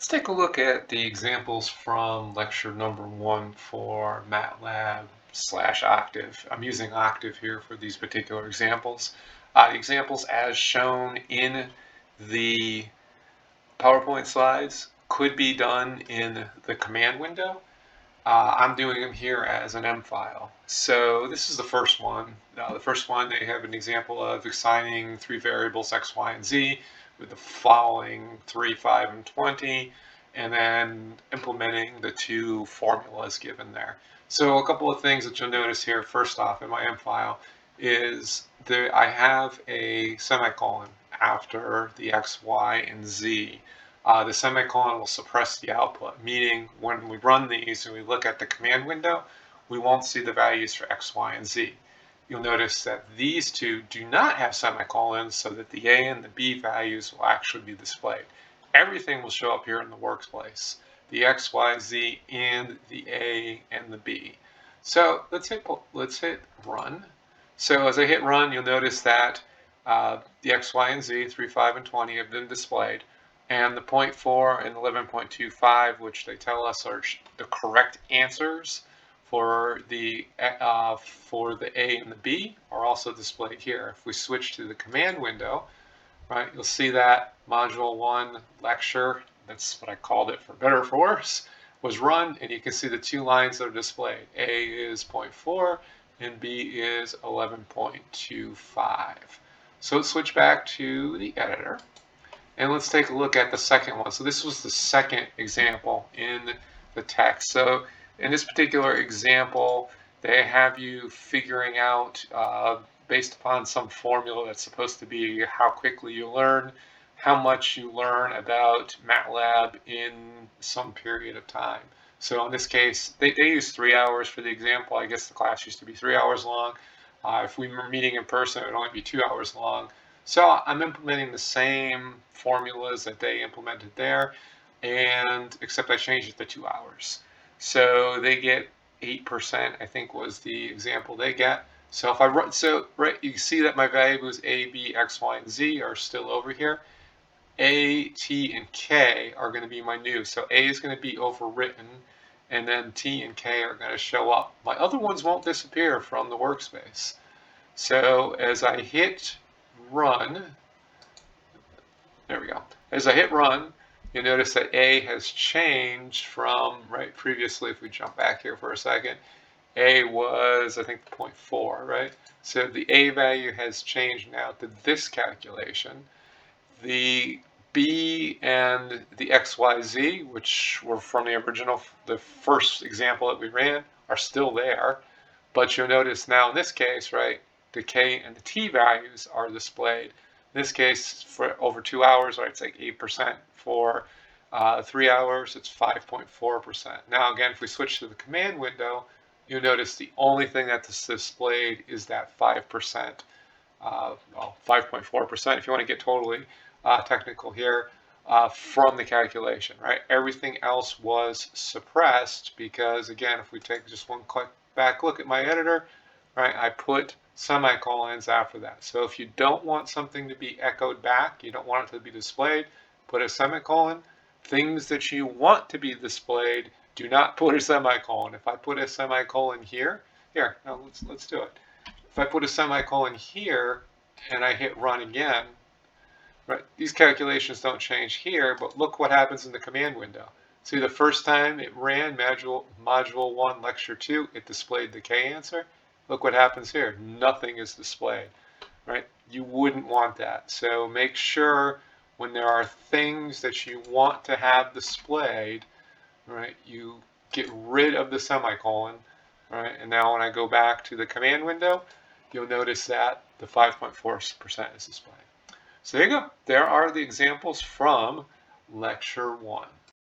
Let's take a look at the examples from lecture number 1 for MATLAB/Octave. I'm using Octave here for these particular examples. The examples as shown in the PowerPoint slides could be done in the command window. I'm doing them here as an M file. So this is the first one. The first one, they have an example of assigning three variables x, y, and z with the following 3, 5, and 20, and then implementing the two formulas given there. So a couple of things that you'll notice here, first off in my M file, is I have a semicolon after the x, y, and z. The semicolon will suppress the output, meaning when we run these and we look at the command window, we won't see the values for x, y, and z. You'll notice that these two do not have semicolons, so that the a and the b values will actually be displayed. Everything will show up here in the workspace, the x, y, z, and the a and the b. So let's hit run. So as I hit run, you'll notice that the x, y, and z, 3, 5, and 20 have been displayed. And the 0.4 and 11.25, which they tell us are the correct answers for the A and the B, are also displayed here. If we switch to the command window, right, you'll see that Module 1 lecture, that's what I called it for better or for worse, was run, and you can see the two lines that are displayed. A is 0.4 and B is 11.25. So let's switch back to the editor. And let's take a look at the second one. So this was the second example in the text. So in this particular example, they have you figuring out, based upon some formula that's supposed to be how quickly you learn, how much you learn about MATLAB in some period of time. So in this case, they use 3 hours for the example. I guess the class used to be 3 hours long. If we were meeting in person, it would only be 2 hours long. So I'm implementing the same formulas that they implemented there, and except I changed it to 2 hours. So they get 8%, I think was the example they get. So if I run, so right, you see that my values A, B, X, Y, and Z are still over here. A, T, and K are going to be my new. So A is going to be overwritten, and then T and K are going to show up. My other ones won't disappear from the workspace. So as I hit run, there we go. As I hit run, you'll notice that A has changed from, right, previously, if we jump back here for a second, A was, I think, 0.4, right? So the A value has changed now to this calculation. The B and the XYZ, which were from the original, the first example that we ran, are still there. But you'll notice now in this case, right, the K and the T values are displayed. In this case, for over 2 hours, right, it's like 8%. For 3 hours, it's 5.4%. Now, again, if we switch to the command window, you'll notice the only thing that's displayed is that 5%, well, 5.4% if you want to get totally technical here, from the calculation, right? Everything else was suppressed because, again, if we take just one quick back look at my editor, right, I put semicolons after that. So if you don't want something to be echoed back, you don't want it to be displayed, put a semicolon. Things that you want to be displayed, do not put a semicolon. If I put a semicolon here, now let's do it. If I put a semicolon here and I hit run again, right, these calculations don't change here, but look what happens in the command window. See, the first time it ran module 1 lecture 2, it displayed the K answer. Look what happens here. Nothing is displayed, right? You wouldn't want that. So make sure when there are things that you want to have displayed, right, you get rid of the semicolon, right? And now when I go back to the command window, you'll notice that the 5.4% is displayed. So there you go. There are the examples from lecture 1.